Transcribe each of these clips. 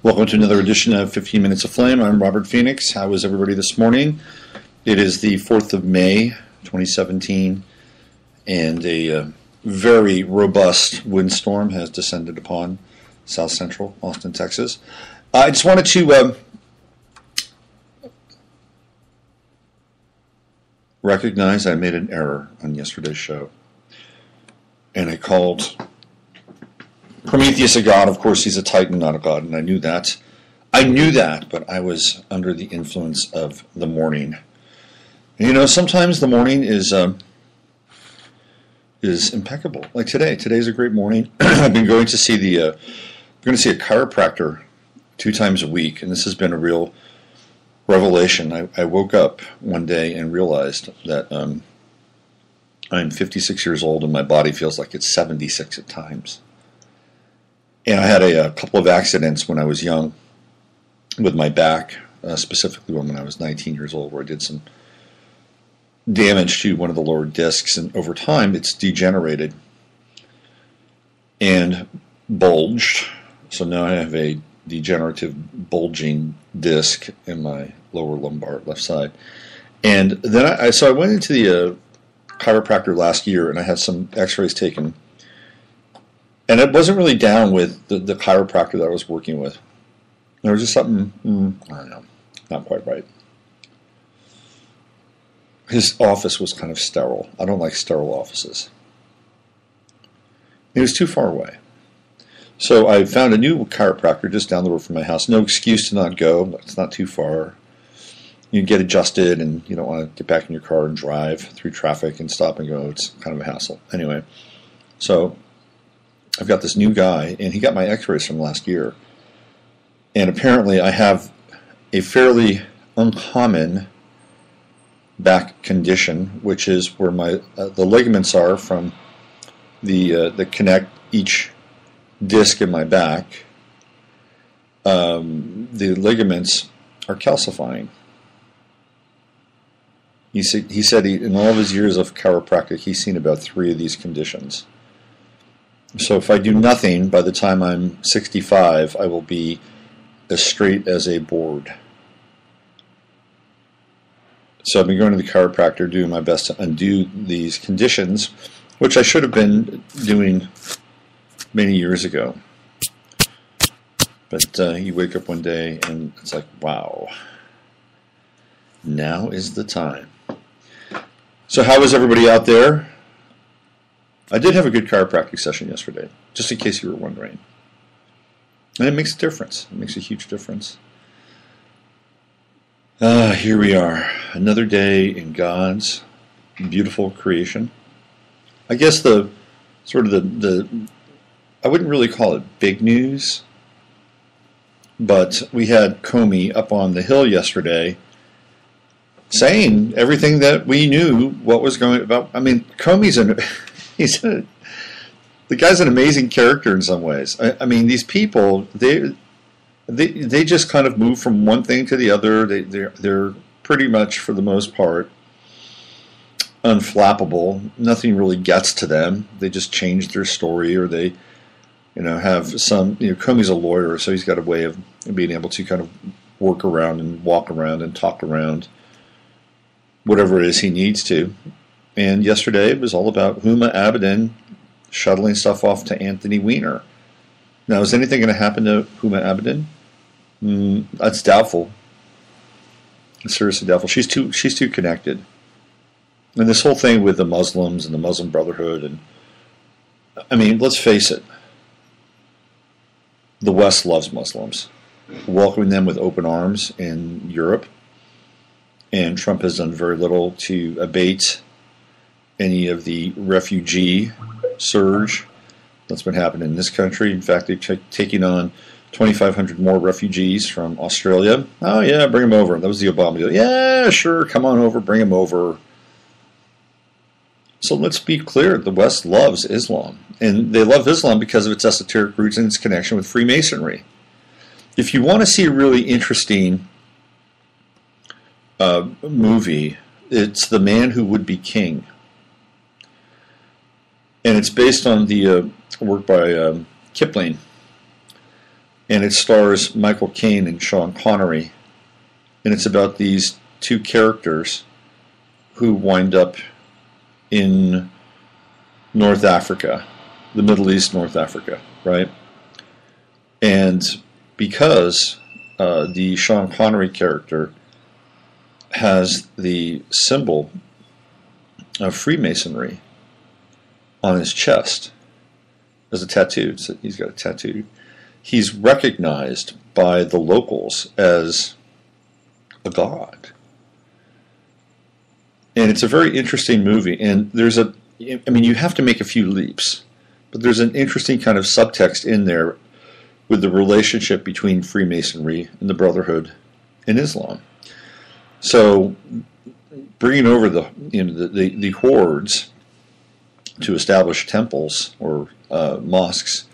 Welcome to another edition of 15 Minutes of Flame. I'm Robert Phoenix. How is everybody this morning? It is the 4th of May, 2017, and a very robust windstorm has descended upon south central Austin, Texas. I just wanted to recognize I made an error on yesterday's show, and I called Prometheus a god. Of course, he's a titan, not a god, and I knew that. But I was under the influence of the morning. And, you know, sometimes the morning is impeccable. Like today. Today's a great morning. I've been going to see a chiropractor 2 times a week, and this has been a real revelation. I woke up one day and realized that I'm 56 years old, and my body feels like it's 76 at times. And I had a couple of accidents when I was young with my back, specifically one when I was 19 years old, where I did some damage to one of the lower discs, and over time it's degenerated and bulged. So now I have a degenerative bulging disc in my lower lumbar left side. And then I went into the chiropractor last year, and I had some x-rays taken. And it wasn't really down with the chiropractor that I was working with. There was just something, I don't know, not quite right. His office was kind of sterile. I don't like sterile offices. It was too far away. So I found a new chiropractor just down the road from my house. No excuse to not go. It's not too far. You get adjusted, and you don't want to get back in your car and drive through traffic and stop and go. It's kind of a hassle. Anyway, so I've got this new guy, and he got my x-rays from last year. And apparently I have a fairly uncommon back condition, which is where my the ligaments are from that connect each disc in my back. The ligaments are calcifying. He said in all of his years of chiropractic, he's seen about 3 of these conditions. So if I do nothing, by the time I'm 65, I will be as straight as a board. So I've been going to the chiropractor, doing my best to undo these conditions, which I should have been doing many years ago. But you wake up one day and it's like, wow, now is the time. So how was everybody out there? I did have a good chiropractic session yesterday, just in case you were wondering. And it makes a difference. It makes a huge difference. Here we are. Another day in God's beautiful creation. I guess the I wouldn't really call it big news, but we had Comey up on the Hill yesterday saying everything that we knew what was going about. I mean, Comey's the guy's an amazing character in some ways. I mean, these people, they just kind of move from one thing to the other. They're pretty much, for the most part, unflappable. Nothing really gets to them. They just change their story, or they, have some. Comey's a lawyer, so he's got a way of being able to kind of work around and walk around and talk around whatever it is he needs to. And yesterday it was all about Huma Abedin shuttling stuff off to Anthony Weiner. Now, is anything going to happen to Huma Abedin? That's doubtful. It's seriously doubtful. She's too connected. And this whole thing with the Muslims and the Muslim Brotherhood, and I mean, let's face it, the West loves Muslims, welcoming them with open arms in Europe, and Trump has done very little to abate any of the refugee surge that's been happening in this country. In fact, they're taking on 2,500 more refugees from Australia. Oh, yeah, bring them over. That was the Obama deal. Yeah, sure, come on over, bring them over. So let's be clear, the West loves Islam. And they love Islam because of its esoteric roots and its connection with Freemasonry. If you want to see a really interesting movie, it's The Man Who Would Be King. And it's based on the work by Kipling. and it stars Michael Caine and Sean Connery, and it's about these two characters who wind up in North Africa, the Middle East, North Africa, right? And because the Sean Connery character has the symbol of Freemasonry on his chest as a tattoo, so he's got a tattoo, he's recognized by the locals as a god. And it's a very interesting movie, and there's you have to make a few leaps, but there's an interesting kind of subtext in there with the relationship between Freemasonry and the Brotherhood and Islam. So, bringing over the hordes to establish temples or mosques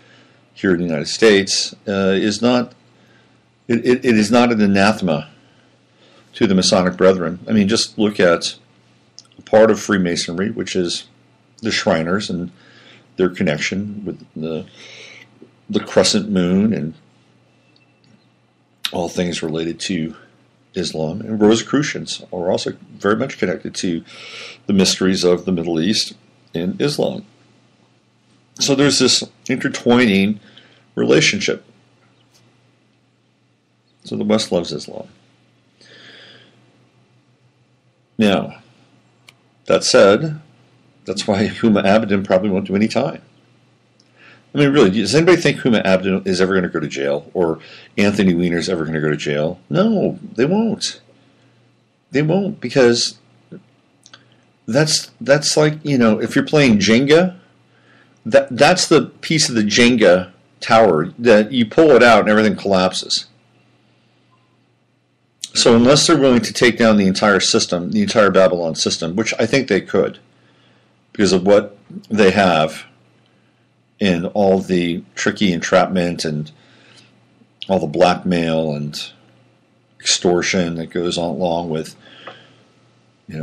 here in the United States is not it is not an anathema to the Masonic Brethren. I mean, just look at a part of Freemasonry, which is the Shriners and their connection with the crescent moon and all things related to Islam. And Rosicrucians are also very much connected to the mysteries of the Middle East and Islam. So there's this intertwining relationship. So the West loves Islam. Now, that said, that's why Huma Abedin probably won't do any time. I mean, really, does anybody think Huma Abedin is ever going to go to jail, or Anthony Weiner is ever going to go to jail? No, they won't. They won't, because that's like, if you're playing Jenga, that's the piece of the Jenga tower that you pull it out and everything collapses. So unless they're willing to take down the entire system, the entire Babylon system, which I think they could, because of what they have in all the tricky entrapment and all the blackmail and extortion that goes on along with,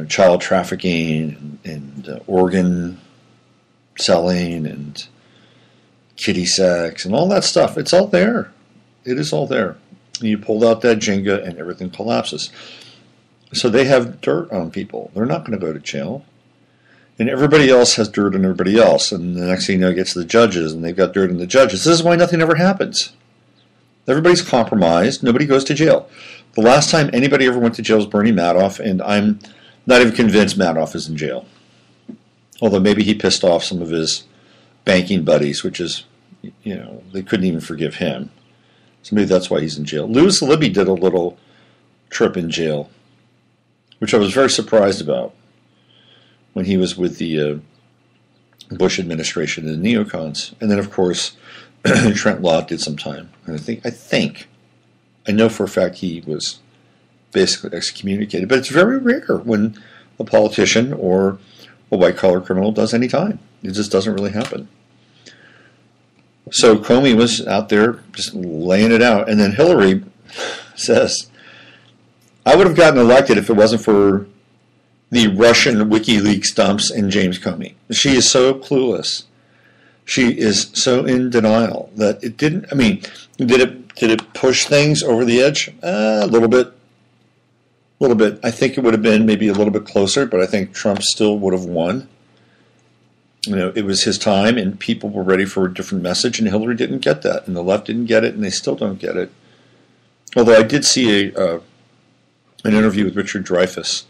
child trafficking and organ selling and kiddie sex and all that stuff. It's all there. It is all there. And you pulled out that Jenga and everything collapses. So they have dirt on people. They're not going to go to jail. And everybody else has dirt on everybody else. And the next thing you know, it gets to the judges, and they've got dirt on the judges. This is why nothing ever happens. Everybody's compromised. Nobody goes to jail. The last time anybody ever went to jail was Bernie Madoff, and I'm not even convinced Madoff is in jail. Although maybe he pissed off some of his banking buddies, which is, they couldn't even forgive him. So maybe that's why he's in jail. Louis Libby did a little trip in jail, which I was very surprised about when he was with the Bush administration and the neocons. And then, of course, Trent Lott did some time. And I know for a fact he was basically excommunicated. But it's very rare when a politician or a white-collar criminal does any time. It just doesn't really happen. So Comey was out there just laying it out. And then Hillary says, I would have gotten elected if it wasn't for the Russian WikiLeaks dumps and James Comey. She is so clueless. She is so in denial that it didn't, did it push things over the edge? A little bit. A little bit. I think it would have been maybe a little bit closer, but I think Trump still would have won. It was his time, and people were ready for a different message, and Hillary didn't get that, and the left didn't get it, and they still don't get it. Although I did see an interview with Richard Dreyfuss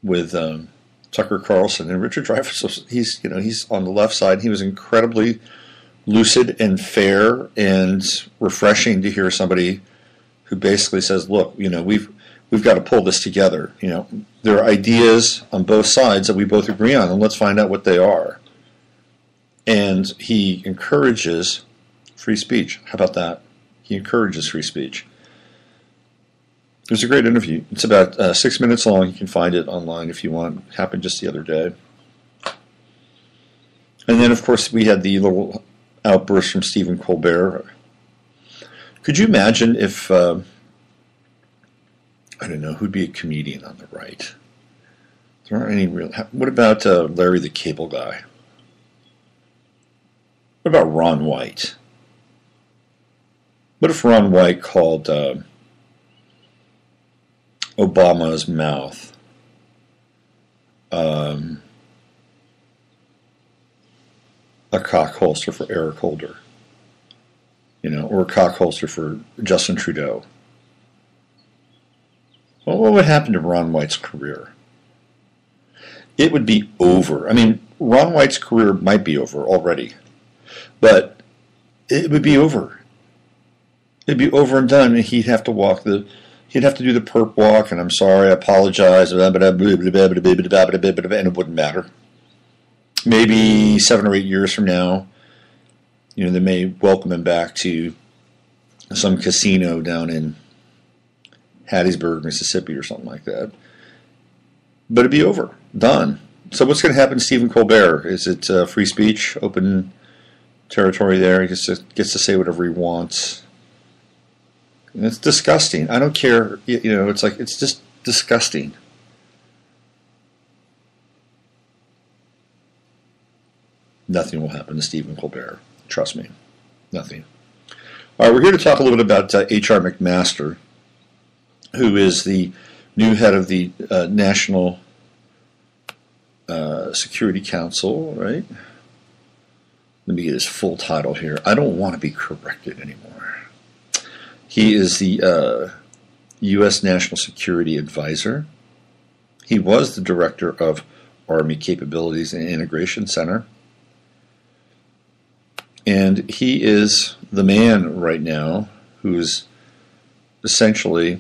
with Tucker Carlson, and Richard Dreyfuss, he's on the left side. He was incredibly lucid and fair and refreshing to hear somebody who basically says, "Look, we've got to pull this together. There are ideas on both sides that we both agree on, and let's find out what they are." And he encourages free speech. How about that? He encourages free speech. It was a great interview. It's about 6 minutes long. You can find it online if you want. It happened just the other day. And then, of course, we had the little outburst from Stephen Colbert. Could you imagine if, I don't know, who'd be a comedian on the right? There aren't any real... What about Larry the Cable Guy? What about Ron White? What if Ron White called Obama's mouth a cock holster for Eric Holder, or a cock holster for Justin Trudeau? Well, what would happen to Ron White's career? It would be over. I mean, Ron White's career might be over already, but it would be over. It'd be over and done, and he'd have to do the perp walk, and I'm sorry, I apologize, and it wouldn't matter. Maybe 7 or 8 years from now, they may welcome him back to some casino down in Hattiesburg, Mississippi, or something like that. But it'd be over, done. So what's going to happen to Stephen Colbert? Is it free speech, open territory there? He gets to say whatever he wants. And it's disgusting. I don't care. It's just disgusting. Nothing will happen to Stephen Colbert. Trust me. Nothing. All right, we're here to talk a little bit about HR McMaster, who is the new head of the National Security Council, right? Let me get his full title here. I don't want to be corrected anymore. He is the U.S. National Security Advisor. He was the director of Army Capabilities and Integration Center. And he is the man right now who's essentially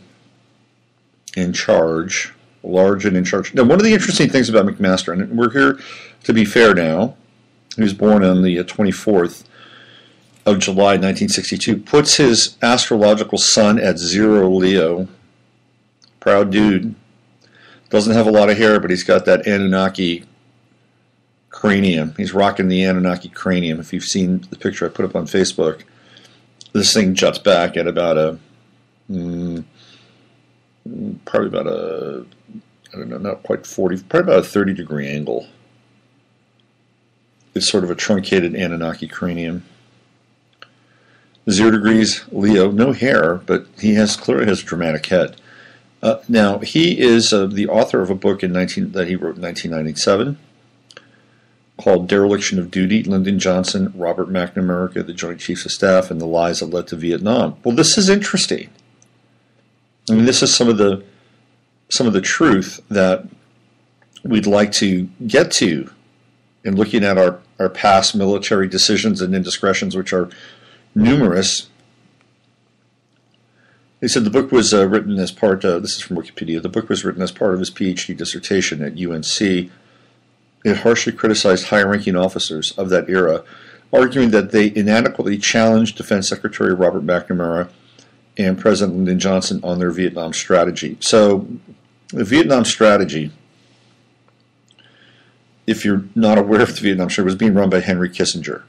in charge, large and in charge. Now, one of the interesting things about McMaster, and we're here to be fair now, he was born on the 24th of July, 1962, puts his astrological sun at 0 Leo. Proud dude. Doesn't have a lot of hair, but he's got that Anunnaki cranium. He's rocking the Anunnaki cranium. If you've seen the picture I put up on Facebook, this thing juts back at about probably about I don't know, not quite 40, probably about a 30-degree angle. It's sort of a truncated Anunnaki cranium. 0 degrees Leo, no hair, but he clearly has a dramatic head. Now, he is the author of a book that he wrote in 1997 called Dereliction of Duty, Lyndon Johnson, Robert McNamara, the Joint Chiefs of Staff, and the Lies That Led to Vietnam. Well, this is interesting. I mean, this is some of the truth that we'd like to get to in looking at our past military decisions and indiscretions, which are numerous. He said the book was written as part, this is from Wikipedia, the book was written as part of his PhD dissertation at UNC. It harshly criticized high-ranking officers of that era, arguing that they inadequately challenged Defense Secretary Robert McNamara and President Lyndon Johnson on their Vietnam strategy. So, the Vietnam strategy, if you're not aware of the Vietnam strategy, was being run by Henry Kissinger.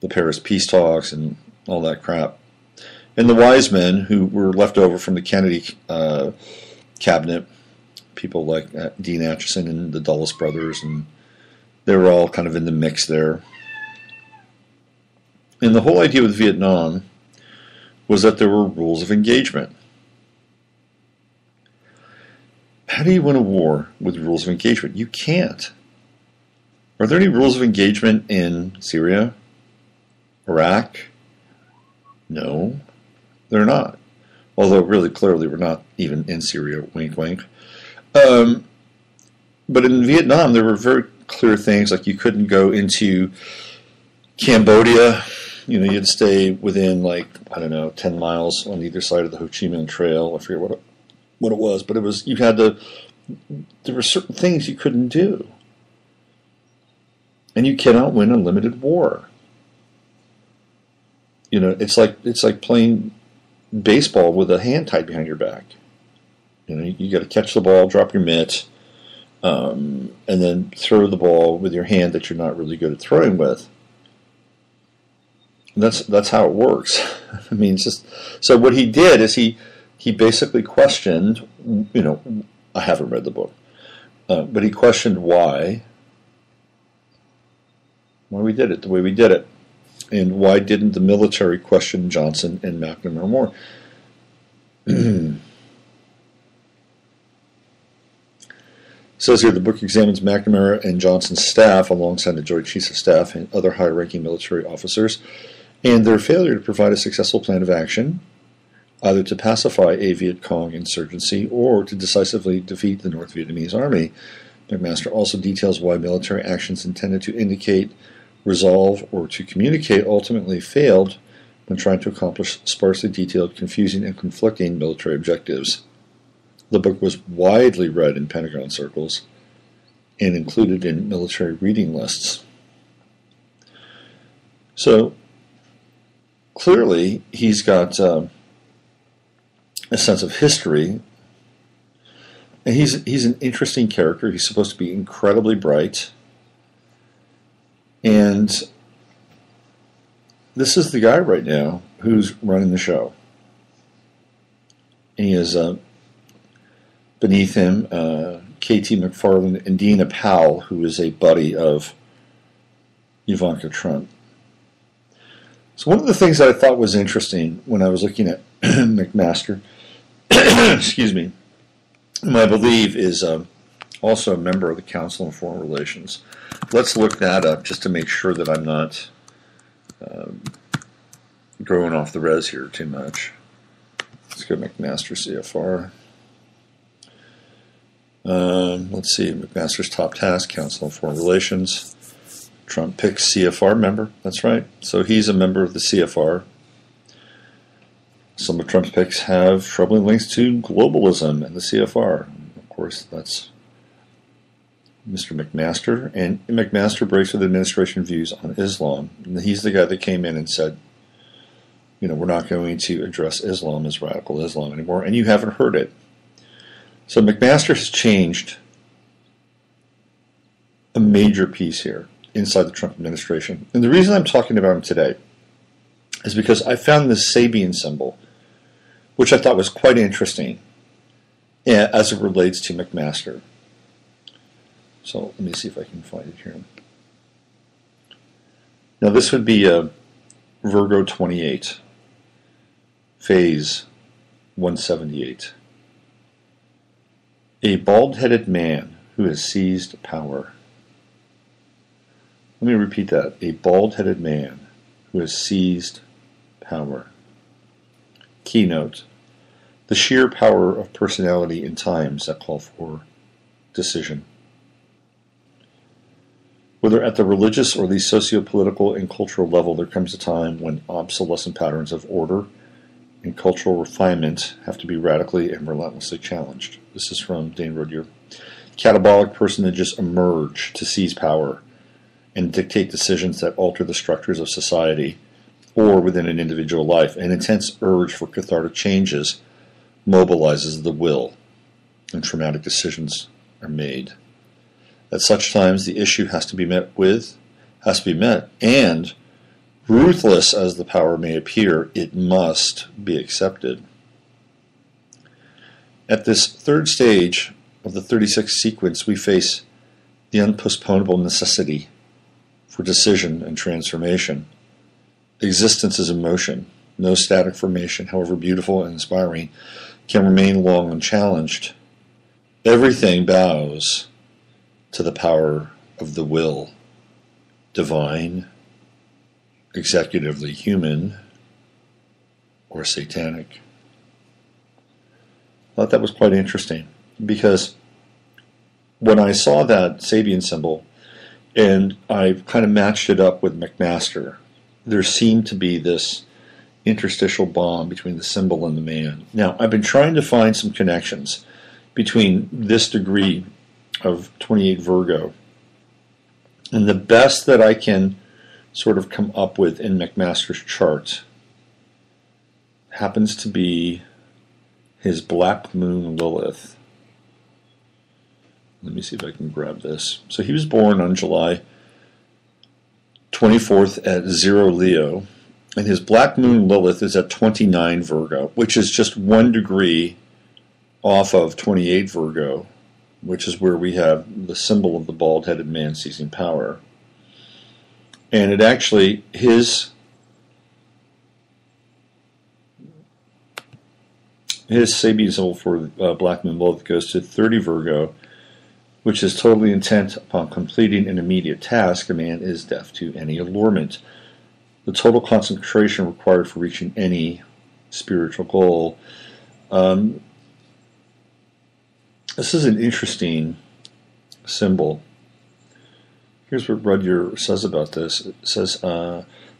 The Paris peace talks and all that crap. And the wise men who were left over from the Kennedy cabinet, people like Dean Acheson and the Dulles brothers, and they were all kind of in the mix there. And the whole idea with Vietnam was that there were rules of engagement. How do you win a war with rules of engagement? You can't. Are there any rules of engagement in Syria? Iraq? No, they're not. Although really clearly we're not even in Syria, wink wink. But in Vietnam there were very clear things, like you couldn't go into Cambodia. You'd stay within 10 miles on either side of the Ho Chi Minh Trail. I forget what it was, but there were certain things you couldn't do. And you cannot win a limited war. It's like playing baseball with a hand tied behind your back. You got to catch the ball, drop your mitt, and then throw the ball with your hand that you're not really good at throwing with. And that's how it works. I mean, it's just so. What he did is he basically questioned. I haven't read the book, but he questioned why we did it the way we did it. And why didn't the military question Johnson and McNamara more? It says here the book examines McNamara and Johnson's staff alongside the Joint Chiefs of Staff and other high-ranking military officers and their failure to provide a successful plan of action, either to pacify a Viet Cong insurgency or to decisively defeat the North Vietnamese army. McMaster also details why military actions intended to indicate resolve or to communicate ultimately failed when trying to accomplish sparsely detailed, confusing, and conflicting military objectives. The book was widely read in Pentagon circles and included in military reading lists. So clearly he's got a sense of history, and he's an interesting character. He's supposed to be incredibly bright, and this is the guy right now who's running the show. And he is beneath him K.T. McFarland and Dina Powell, who is a buddy of Ivanka Trump. So one of the things that I thought was interesting when I was looking at McMaster, excuse me, whom I believe is also a member of the Council on Foreign Relations. Let's look that up just to make sure that I'm not going off the res here too much. Let's go McMaster CFR. Let's see, McMaster's top task, Council on Foreign Relations. Trump picks CFR member, that's right. So he's a member of the CFR. Some of Trump's picks have troubling links to globalism and the CFR. Of course, that's Mr. McMaster. And McMaster breaks with administration views on Islam. And he's the guy that came in and said, you know, we're not going to address Islam as radical Islam anymore. And you haven't heard it. So McMaster has changed a major piece here inside the Trump administration. And the reason I'm talking about him today is because I found this Sabian symbol, which I thought was quite interesting as it relates to McMaster. So let me see if I can find it here. Now this would be a Virgo 28, phase 178. A bald-headed man who has seized power. Let me repeat that. A bald-headed man who has seized power. Keynote. The sheer power of personality in times that call for decision. Whether at the religious or the socio-political and cultural level, there comes a time when obsolescent patterns of order and cultural refinement have to be radically and relentlessly challenged. This is from Dane Rodier. Catabolic personages emerge to seize power and dictate decisions that alter the structures of society or within an individual life. An intense urge for cathartic changes mobilizes the will, and traumatic decisions are made. At such times, the issue has to be met, and ruthless as the power may appear, it must be accepted. At this third stage of the 36 sequence, we face the unpostponable necessity for decision and transformation. Existence is in motion. No static formation, however beautiful and inspiring, can remain long unchallenged. Everything bows to the power of the will, divine, executively human, or satanic. I thought that was quite interesting, because when I saw that Sabian symbol and I kind of matched it up with McMaster, there seemed to be this interstitial bond between the symbol and the man. Now, I've been trying to find some connections between this degree of 28 Virgo, and the best that I can sort of come up with in McMaster's chart happens to be his Black Moon Lilith. Let me see if I can grab this. So he was born on July 24th at 0 Leo, and his Black Moon Lilith is at 29 Virgo, which is just 1 degree off of 28 Virgo, which is where we have the symbol of the bald-headed man seizing power. And it actually, his his Sabian symbol for Black Moon Lilith goes to 30 Virgo, which is totally intent upon completing an immediate task. A man is deaf to any allurement. The total concentration required for reaching any spiritual goal. This is an interesting symbol. Here's what Rudyard says about this. It says,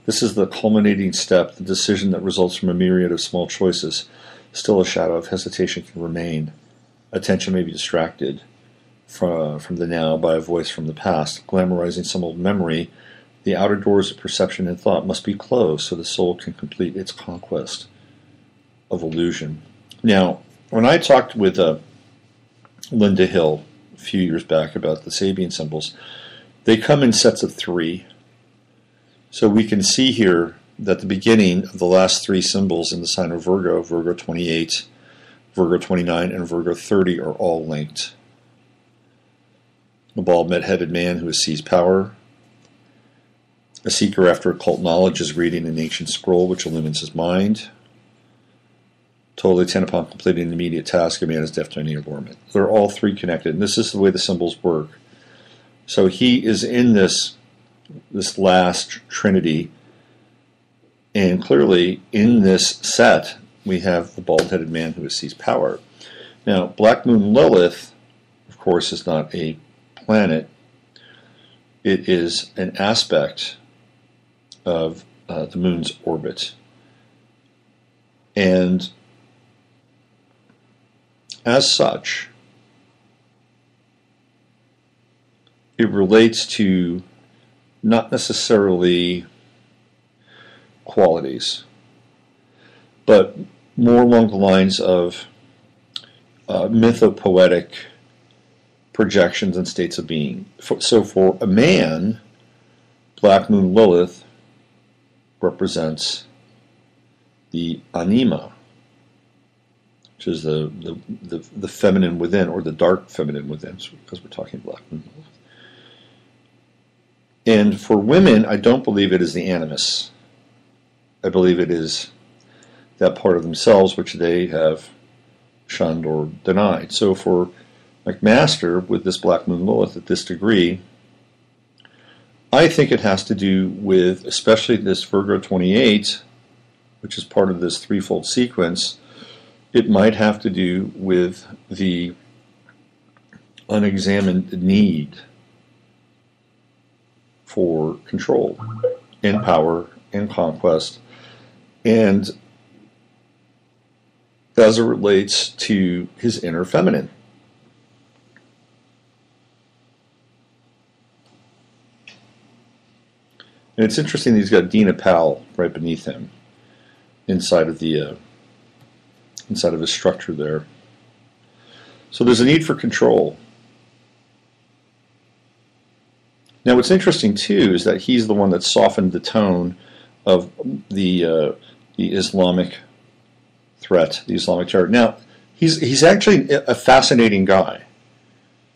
this is the culminating step, the decision that results from a myriad of small choices. Still a shadow of hesitation can remain. Attention may be distracted from the now by a voice from the past, glamorizing some old memory. The outer doors of perception and thought must be closed so the soul can complete its conquest of illusion. Now, when I talked with Linda Hill a few years back about the Sabian symbols, they come in sets of 3. So we can see here that the beginning of the last 3 symbols in the sign of Virgo, Virgo 28, Virgo 29, and Virgo 30 are all linked. A bald-headed man who has seized power. A seeker after occult knowledge is reading an ancient scroll which illumines his mind. Totally intent upon completing an immediate task. A man is deaf to any allurement. They're all 3 connected, and this is the way the symbols work. So he is in this last trinity, and clearly in this set we have the bald-headed man who has seized power. Now, Black Moon Lilith, of course, is not a planet. It is an aspect of the moon's orbit. And as such, it relates to not necessarily qualities, but more along the lines of mythopoetic projections and states of being. So for a man, Black Moon Lilith represents the anima, which is the feminine within, or the dark feminine within, because we're talking Black Moon Lilith. And for women, I don't believe it is the animus. I believe it is that part of themselves which they have shunned or denied. So for McMaster, with this Black Moon Lilith at this degree, I think it has to do with, especially this Virgo 28, which is part of this threefold sequence, it might have to do with the unexamined need for control and power and conquest, and as it relates to his inner feminine. And it's interesting that he's got Dina Powell right beneath him inside of the inside of his structure there. So there's a need for control. Now, what's interesting too is that he's the one that softened the tone of the Islamic threat, the Islamic terror. Now, he's actually a fascinating guy.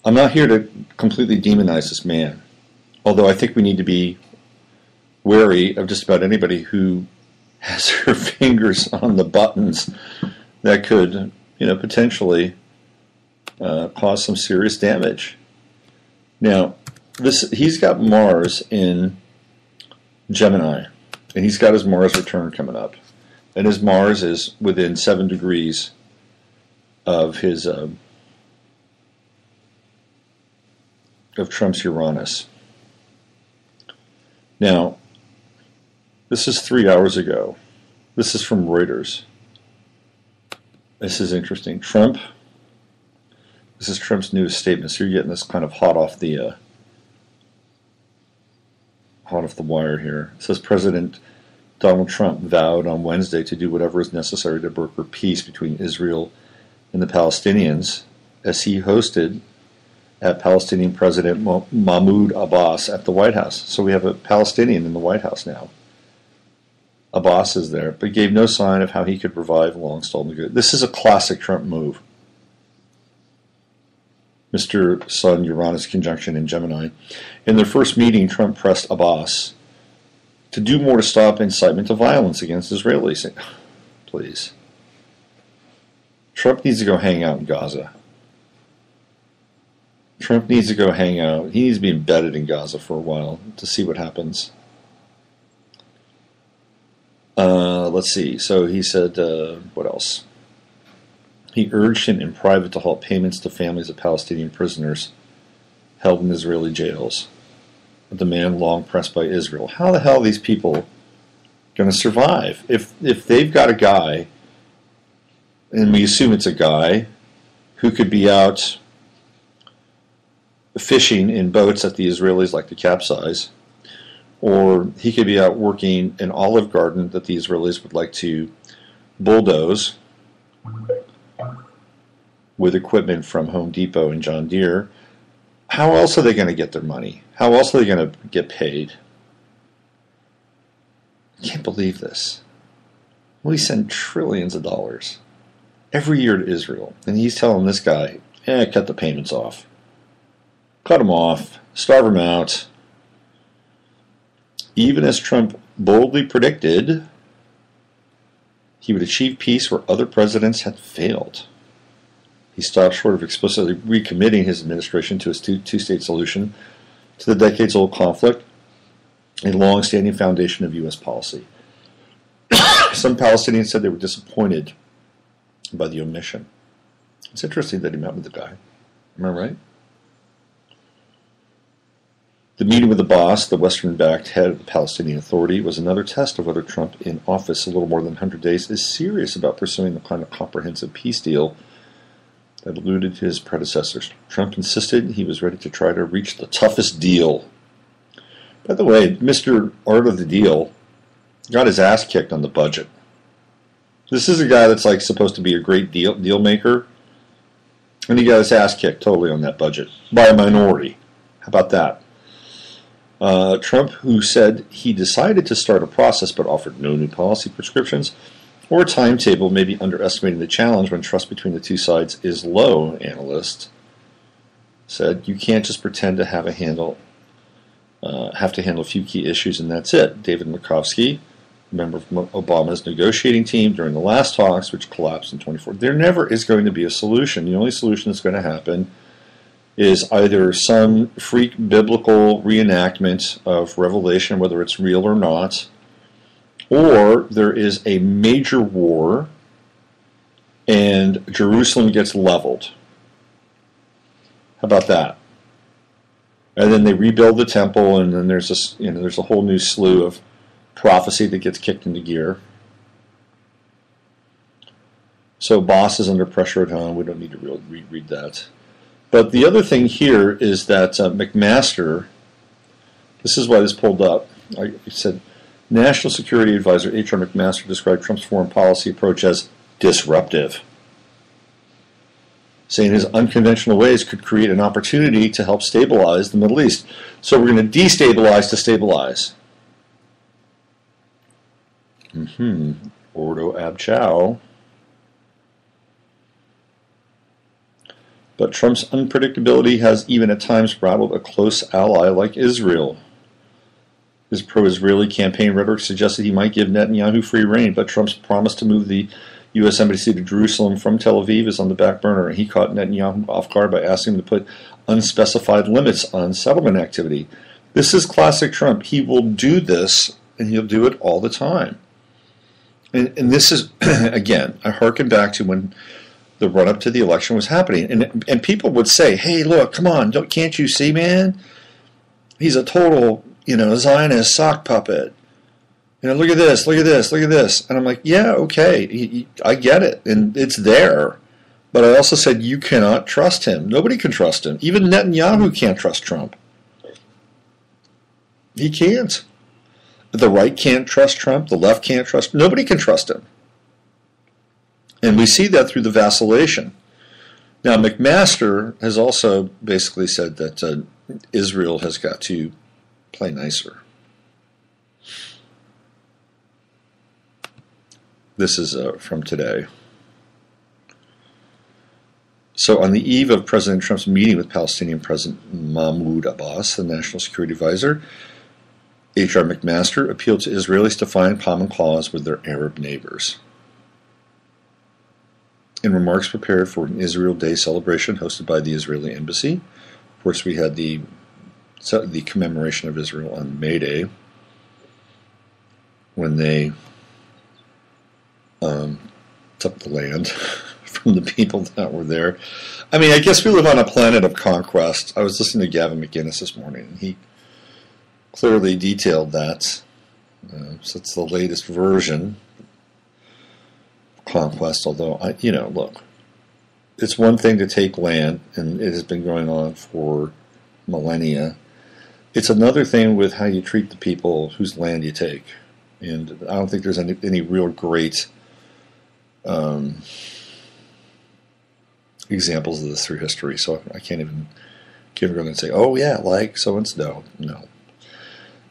I'm not here to completely demonize this man, although I think we need to be wary of just about anybody who has her fingers on the buttons that could, potentially cause some serious damage. Now, he's got Mars in Gemini, and he's got his Mars return coming up, and his Mars is within 7 degrees of his of Trump's Uranus. Now, this is 3 hours ago. This is from Reuters. This is interesting. This is Trump's newest statement. So you're getting this kind of hot off the wire here. It says President Donald Trump vowed on Wednesday to do whatever is necessary to broker peace between Israel and the Palestinians as he hosted at Palestinian President Mahmoud Abbas at the White House. So we have a Palestinian in the White House now. Abbas is there, but gave no sign of how he could revive long-stalled negotiations. This is a classic Trump move. Mr. Sun Uranus conjunction in Gemini. In their first meeting, Trump pressed Abbas to do more to stop incitement to violence against Israelis. Please. This is a classic Trump move. Mr. Sun Uranus conjunction in Gemini. In their first meeting, Trump pressed Abbas to do more to stop incitement to violence against Israelis. Please. Trump needs to go hang out in Gaza. Trump needs to go hang out. He needs to be embedded in Gaza for a while to see what happens. Let's see. So he said, what else? He urged him in private to halt payments to families of Palestinian prisoners held in Israeli jails, a demand long pressed by Israel. How the hell are these people going to survive? If they've got a guy, and we assume it's a guy, who could be out fishing in boats that the Israelis like to capsize, or he could be out working an olive garden that the Israelis would like to bulldoze with equipment from Home Depot and John Deere. How else are they going to get their money? How else are they going to get paid? I can't believe this. We send trillions of dollars every year to Israel, and he's telling this guy, cut the payments off. Cut them off. Starve them out. Even as Trump boldly predicted, he would achieve peace where other presidents had failed. He stopped short of explicitly recommitting his administration to his two-state solution to the decades-old conflict, a long-standing foundation of U.S. policy. Some Palestinians said they were disappointed by the omission. It's interesting that he met with the guy. Am I right? The meeting with the boss, the Western-backed head of the Palestinian Authority, was another test of whether Trump, in office a little more than 100 days, is serious about pursuing the kind of comprehensive peace deal that alluded to his predecessors. Trump insisted he was ready to try to reach the toughest deal. By the way, Mr. Art of the Deal got his ass kicked on the budget. This is a guy that's like supposed to be a great deal maker, and he got his ass kicked totally on that budget by a minority. How about that? Trump, who said he decided to start a process but offered no new policy prescriptions or timetable, may be underestimating the challenge when trust between the two sides is low, analysts said. You can't just pretend to have to handle a few key issues and that's it. David Markovsky, member of Obama's negotiating team during the last talks, which collapsed in 2014, there never is going to be a solution. The only solution that's going to happen is either some freak biblical reenactment of Revelation, whether it's real or not, or there is a major war and Jerusalem gets leveled. How about that? And then they rebuild the temple, and then there's a whole new slew of prophecy that gets kicked into gear. So boss is under pressure at home. We don't need to really read that. But the other thing here is that McMaster, this is why this pulled up. I said, National Security Advisor HR McMaster described Trump's foreign policy approach as disruptive, saying his unconventional ways could create an opportunity to help stabilize the Middle East. So we're going to destabilize to stabilize. Ordo ab chow. But Trump's unpredictability has even at times rattled a close ally like Israel. His pro-Israeli campaign rhetoric suggested he might give Netanyahu free rein, but Trump's promise to move the U.S. Embassy to Jerusalem from Tel Aviv is on the back burner. He caught Netanyahu off guard by asking him to put unspecified limits on settlement activity. This is classic Trump. He will do this, and he'll do it all the time. And this is, again, I hearken back to when the run-up to the election was happening. And people would say, hey, look, come on, can't you see, man? He's a total, Zionist sock puppet. Look at this, look at this, look at this. And I'm like, yeah, okay, I get it, and it's there. But I also said you cannot trust him. Nobody can trust him. Even Netanyahu can't trust Trump. He can't. The right can't trust Trump. The left can't trust. Nobody can trust him. And we see that through the vacillation. Now, McMaster has also basically said that Israel has got to play nicer. This is from today. So on the eve of President Trump's meeting with Palestinian President Mahmoud Abbas, the National Security Advisor, HR McMaster appealed to Israelis to find common cause with their Arab neighbors. In remarks prepared for an Israel Day celebration hosted by the Israeli Embassy, of course, we had the commemoration of Israel on May Day, when they took the land from the people that were there. I mean, I guess we live on a planet of conquest. I was listening to Gavin McInnes this morning, and he clearly detailed that. So it's the latest version of conquest, although, look, it's one thing to take land, and it has been going on for millennia. It's another thing with how you treat the people whose land you take. And I don't think there's any real great examples of this through history, so I can't even go and say, oh yeah, like so-and-so. No.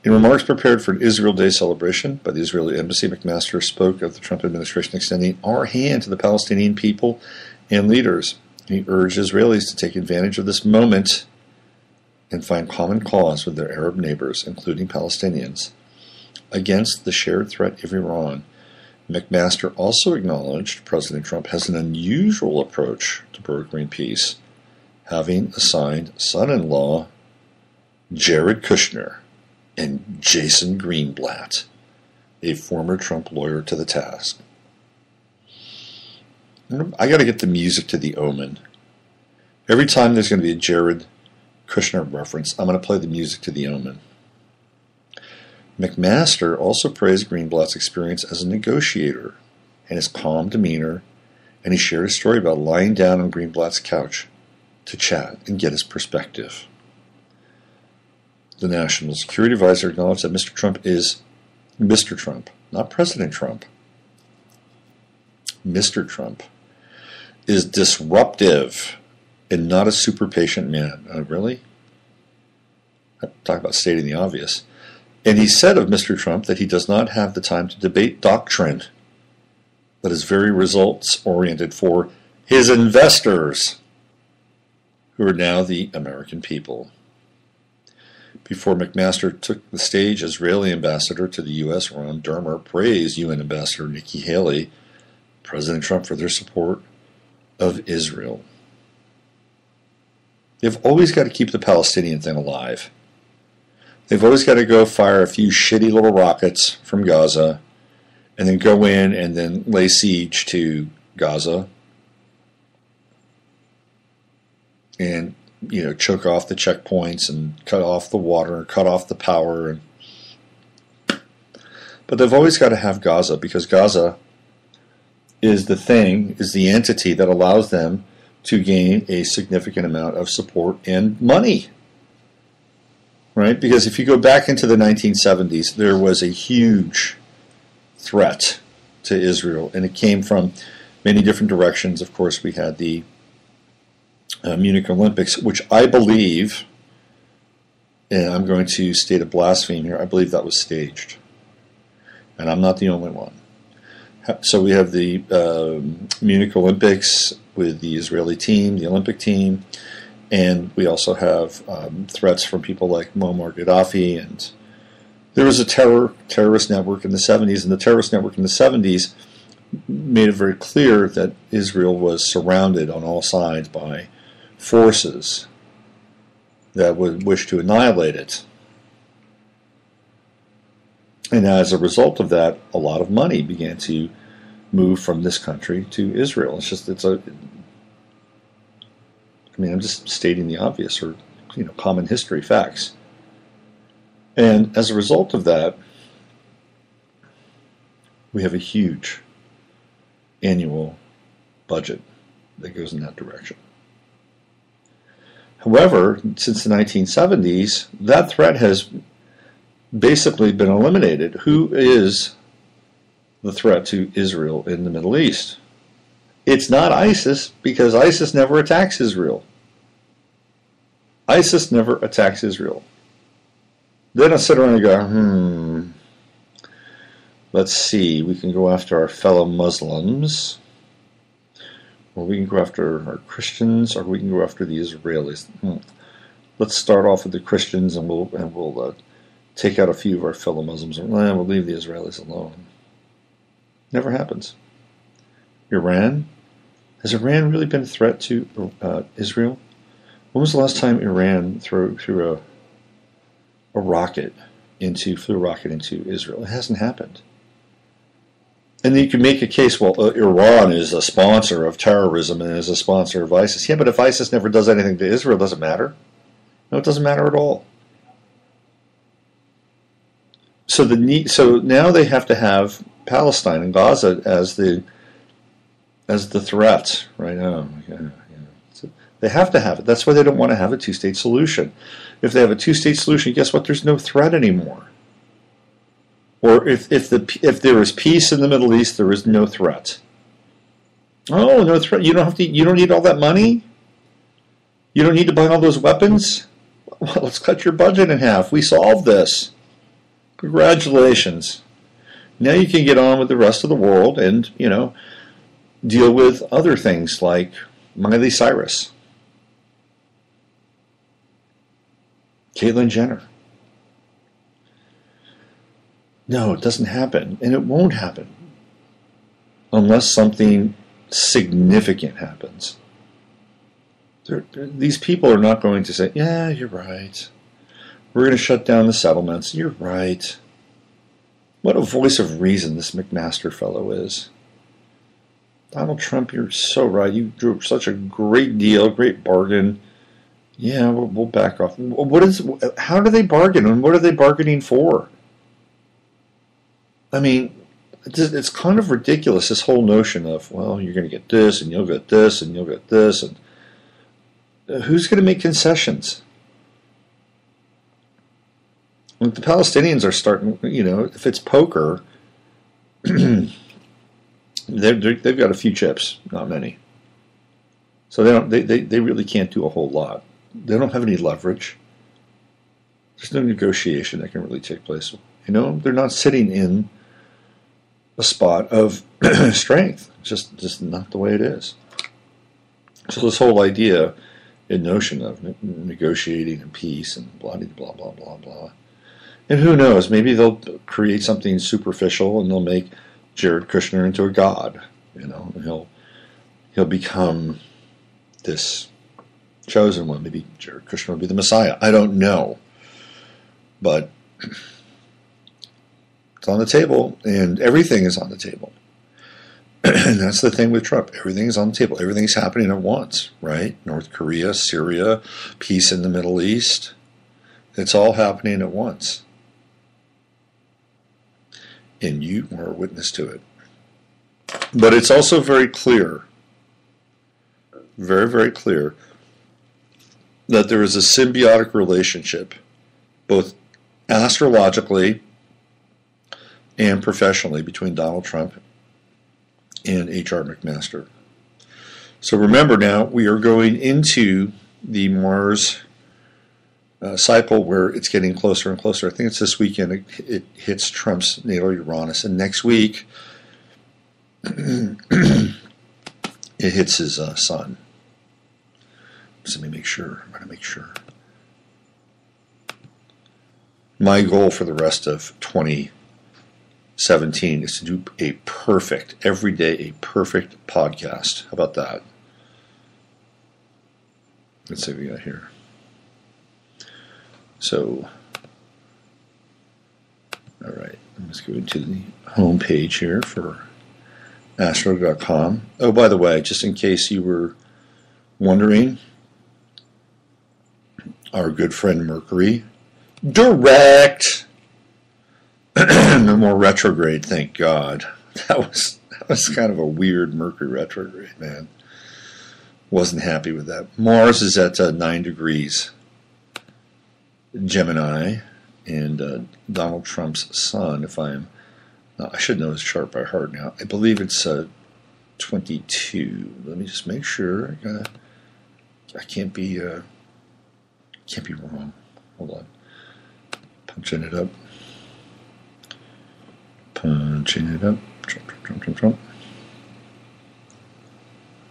In remarks prepared for an Israel Day celebration by the Israeli Embassy, McMaster spoke of the Trump administration extending our hand to the Palestinian people and leaders. He urged Israelis to take advantage of this moment and find common cause with their Arab neighbors, including Palestinians, against the shared threat of Iran. McMaster also acknowledged President Trump has an unusual approach to brokering peace, having assigned son-in-law Jared Kushner and Jason Greenblatt, a former Trump lawyer, to the task. I got to get the music to The Omen. Every time there's going to be a Jared Kushner reference, I'm going to play the music to The Omen. McMaster also praised Greenblatt's experience as a negotiator and his calm demeanor, and he shared a story about lying down on Greenblatt's couch to chat and get his perspective. The National Security Advisor acknowledged that Mr. Trump is Mr. Trump, not President Trump. Mr. Trump is disruptive and not a super patient man. Really? Talk about stating the obvious. And he said of Mr. Trump that he does not have the time to debate doctrine, but is very results-oriented for his investors, who are now the American people. Before McMaster took the stage, Israeli ambassador to the U.S., Ron Dermer, praised UN Ambassador Nikki Haley, President Trump, for their support of Israel. They've always got to keep the Palestinian thing alive. They've always got to go fire a few shitty little rockets from Gaza and then go in and then lay siege to Gaza and, choke off the checkpoints and cut off the water, cut off the power. But they've always got to have Gaza, because Gaza is the entity that allows them to gain a significant amount of support and money. Right? Because if you go back into the 1970s, there was a huge threat to Israel, and it came from many different directions. Of course, we had the Munich Olympics, which I believe, and I'm going to state a blasphemy here, I believe that was staged. And I'm not the only one. So we have the Munich Olympics with the Israeli team, the Olympic team, and we also have threats from people like Muammar Gaddafi. And there was a terrorist network in the 70s, and the terrorist network in the 70s made it very clear that Israel was surrounded on all sides by forces that would wish to annihilate it. And as a result of that, a lot of money began to move from this country to Israel. I'm just stating the obvious, or common history facts. And as a result of that, we have a huge annual budget that goes in that direction. However, since the 1970s, that threat has basically been eliminated. Who is the threat to Israel in the Middle East? It's not ISIS, because ISIS never attacks Israel. ISIS never attacks Israel. Then I sit around and go, let's see, we can go after our fellow Muslims, or we can go after our Christians, or we can go after the Israelis. Let's start off with the Christians, and we'll take out a few of our fellow Muslims, and we'll leave the Israelis alone. Never happens. Iran Has Iran really been a threat to Israel? When was the last time Iran threw a rocket flew a rocket into Israel? It hasn't happened. And you can make a case, well, Iran is a sponsor of terrorism and is a sponsor of ISIS. Yeah, but if ISIS never does anything to Israel, does it matter? No, it doesn't matter at all. So now they have to have Palestine and Gaza as the threat right now. So they have to have it. That's why they don't want to have a two-state solution. If they have a two-state solution, guess what? There's no threat anymore. Or if there is peace in the Middle East, there is no threat. Oh, no threat. You don't need all that money? You don't need to buy all those weapons? Well, let's cut your budget in half. We solved this. Congratulations. Now you can get on with the rest of the world and, deal with other things like Miley Cyrus, Caitlyn Jenner. No, it doesn't happen, and it won't happen unless something significant happens. These people are not going to say, yeah, you're right. We're going to shut down the settlements. You're right. What a voice of reason this McMaster fellow is. Donald Trump, you're so right. You drew such a great deal, great bargain. Yeah, we'll back off. How do they bargain, and what are they bargaining for? I mean, it's kind of ridiculous, this whole notion of, well, you're going to get this, and you'll get this, and you'll get this, and who's going to make concessions? Like the Palestinians are starting, if it's poker, they've got a few chips, not many. So they really can't do a whole lot. They don't have any leverage. There's no negotiation that can really take place. They're not sitting in a spot of strength. It's just not the way it is. So this whole idea and notion of negotiating and peace and blah, blah, blah, blah, blah. And who knows, maybe they'll create something superficial and they'll make Jared Kushner into a god, and he'll become this chosen one. Maybe Jared Kushner will be the Messiah. I don't know. But it's on the table, and everything is on the table. And that's the thing with Trump. Everything is on the table. Everything's happening at once, right? North Korea, Syria, peace in the Middle East. It's all happening at once. And you are a witness to it. But it's also very clear, very, very clear, that there is a symbiotic relationship, both astrologically and professionally, between Donald Trump and HR McMaster. So remember now, we are going into the Mars cycle where it's getting closer and closer. I think it's this weekend it hits Trump's natal Uranus, and next week it hits his sun. So let me make sure. I'm going to make sure. My goal for the rest of 2017 is to do a perfect, every day, a perfect podcast. How about that? Let's see what we got here. So, all right, let's go into the home page here for astro.com. Oh, by the way, just in case you were wondering, our good friend Mercury, direct, no more retrograde, thank God. That was kind of a weird Mercury retrograde, man. Wasn't happy with that. Mars is at 9 degrees Gemini, and Donald Trump's sun, I should know his chart by heart now. I believe it's 22. Let me just make sure. I can't be wrong. Hold on. Punching it up. Trump.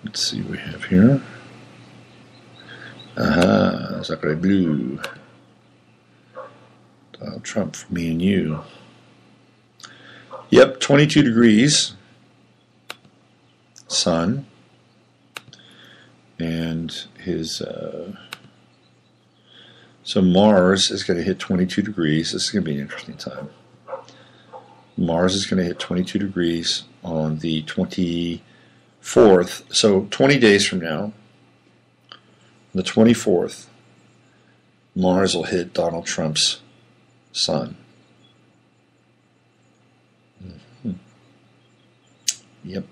Let's see what we have here. Aha, Sacre Blue. Donald Trump for me and you. Yep, 22 degrees. Sun. And his so Mars is going to hit 22 degrees. This is going to be an interesting time. Mars is going to hit 22 degrees on the 24th. So 20 days from now, the 24th, Mars will hit Donald Trump's sun. Mm-hmm. Yep.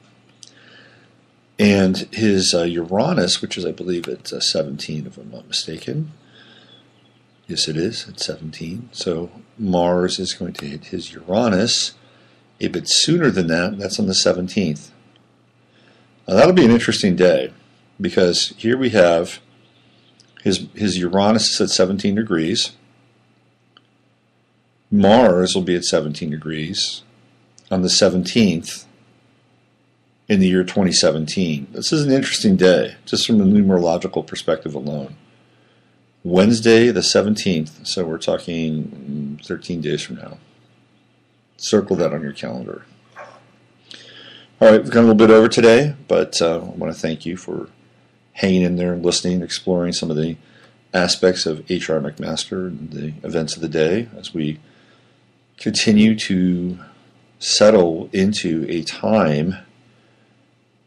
And his Uranus, which is, I believe, at 17, if I'm not mistaken. Yes, it is at 17. So Mars is going to hit his Uranus a bit sooner than that. That's on the 17th. Now, that'll be an interesting day, because here we have his Uranus is at 17 degrees. Mars will be at 17 degrees on the 17th in the year 2017. This is an interesting day, just from a numerological perspective alone. Wednesday the 17th, so we're talking 13 days from now. Circle that on your calendar. All right, we've gone a little bit over today, but I want to thank you for hanging in there and listening, exploring some of the aspects of HR McMaster and the events of the day as we continue to settle into a time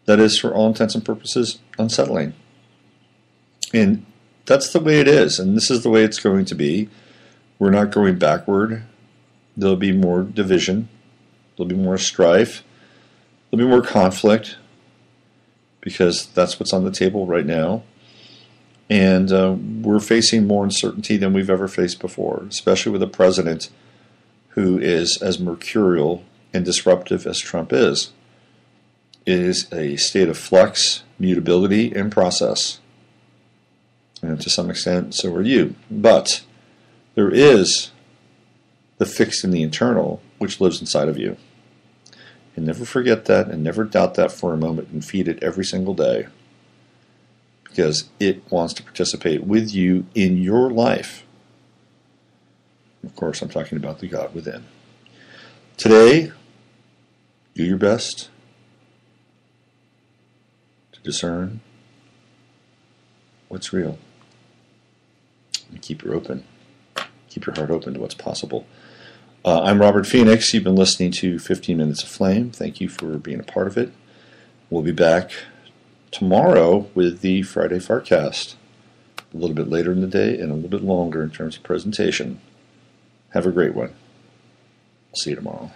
that is, for all intents and purposes, unsettling. And that's the way it is, and this is the way it's going to be. We're not going backward. There'll be more division. There'll be more strife. There'll be more conflict, because that's what's on the table right now. And we're facing more uncertainty than we've ever faced before, especially with a president who is as mercurial and disruptive as Trump is. It is a state of flux, mutability, and process. And to some extent, so are you. But there is the fixed and the internal, which lives inside of you. And never forget that, and never doubt that for a moment, and feed it every single day, because it wants to participate with you in your life. Of course, I'm talking about the God within. Today, do your best to discern what's real. And keep your heart open to what's possible. I'm Robert Phoenix. You've been listening to 15 Minutes of Flame. Thank you for being a part of it. We'll be back tomorrow with the Friday Fartcast. A little bit later in the day and a little bit longer in terms of presentation. Have a great one. I'll see you tomorrow.